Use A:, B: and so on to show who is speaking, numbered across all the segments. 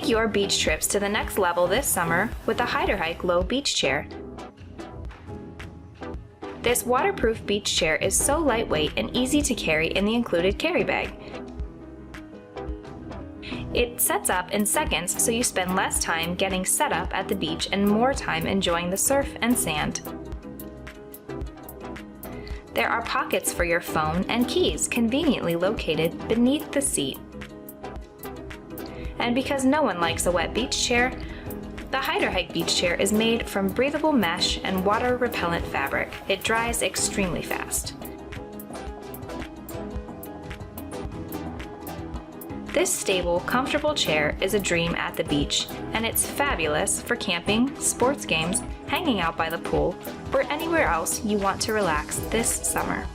A: Take your beach trips to the next level this summer with the HITORHIKE Low Beach Chair. This waterproof beach chair is so lightweight and easy to carry in the included carry bag. It sets up in seconds, so you spend less time getting set up at the beach and more time enjoying the surf and sand. There are pockets for your phone and keys conveniently located beneath the seat. And because no one likes a wet beach chair, the HITORHIKE beach chair is made from breathable mesh and water-repellent fabric. It dries extremely fast. This stable, comfortable chair is a dream at the beach, and it's fabulous for camping, sports games, hanging out by the pool, or anywhere else you want to relax this summer.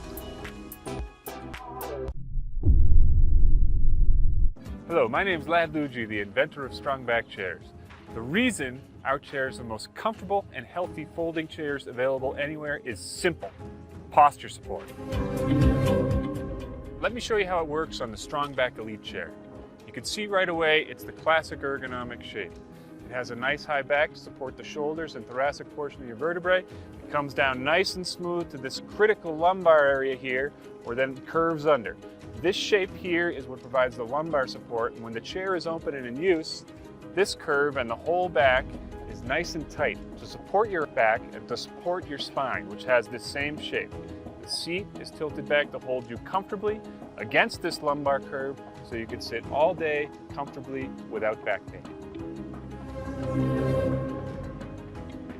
B: Hello, my name is Lad Luigi, the inventor of STRONGBACK chairs. The reason our chairs are the most comfortable and healthy folding chairs available anywhere is simple: posture support. Let me show you how it works on the STRONGBACK Elite chair. You can see right away it's the classic ergonomic shape. It has a nice high back to support the shoulders and thoracic portion of your vertebrae. It comes down nice and smooth to this critical lumbar area here, where then it curves under. This shape here is what provides the lumbar support, and when the chair is open and in use, this curve and the whole back is nice and tight to support your back and to support your spine, which has this same shape. The seat is tilted back to hold you comfortably against this lumbar curve, so you can sit all day comfortably without back pain.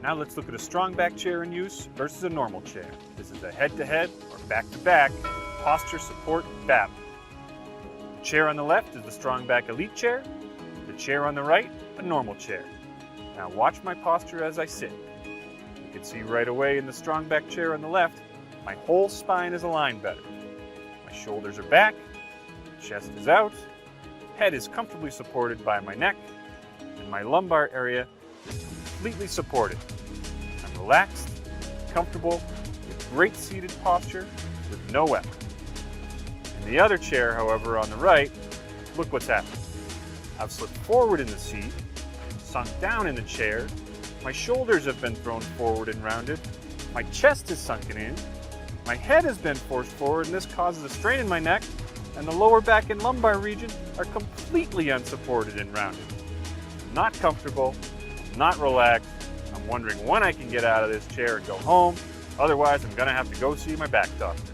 B: Now let's look at a STRONGBACK chair in use versus a normal chair. This is a head-to-head or back-to-back posture support battle. The chair on the left is the STRONGBACK Elite chair. The chair on the right, a normal chair. Now watch my posture as I sit. You can see right away in the STRONGBACK chair on the left, my whole spine is aligned better. My shoulders are back, chest is out, head is comfortably supported by my neck, and my lumbar area is completely supported. I'm relaxed, comfortable, with great seated posture, with no effort. In the other chair, however, on the right, look what's happened. I've slipped forward in the seat, sunk down in the chair, my shoulders have been thrown forward and rounded, my chest is sunken in, my head has been forced forward, and this causes a strain in my neck, and the lower back and lumbar region are completely unsupported and rounded. I'm not comfortable, I'm not relaxed, I'm wondering when I can get out of this chair and go home, otherwise I'm gonna have to go see my back doctor.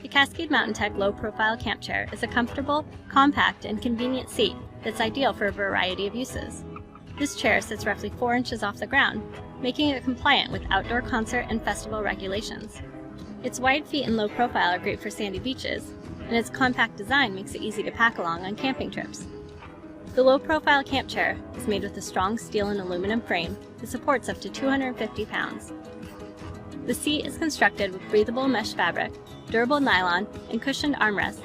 C: The Cascade Mountain Tech Low Profile Camp Chair is a comfortable, compact, and convenient seat that's ideal for a variety of uses. This chair sits roughly 4 inches off the ground, making it compliant with outdoor concert and festival regulations. Its wide feet and low profile are great for sandy beaches, and its compact design makes it easy to pack along on camping trips. The low-profile camp chair is made with a strong steel and aluminum frame that supports up to 250 pounds. The seat is constructed with breathable mesh fabric, durable nylon, and cushioned armrests,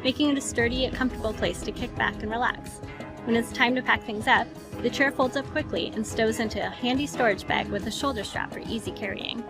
C: making it a sturdy yet comfortable place to kick back and relax. When it's time to pack things up, the chair folds up quickly and stows into a handy storage bag with a shoulder strap for easy carrying.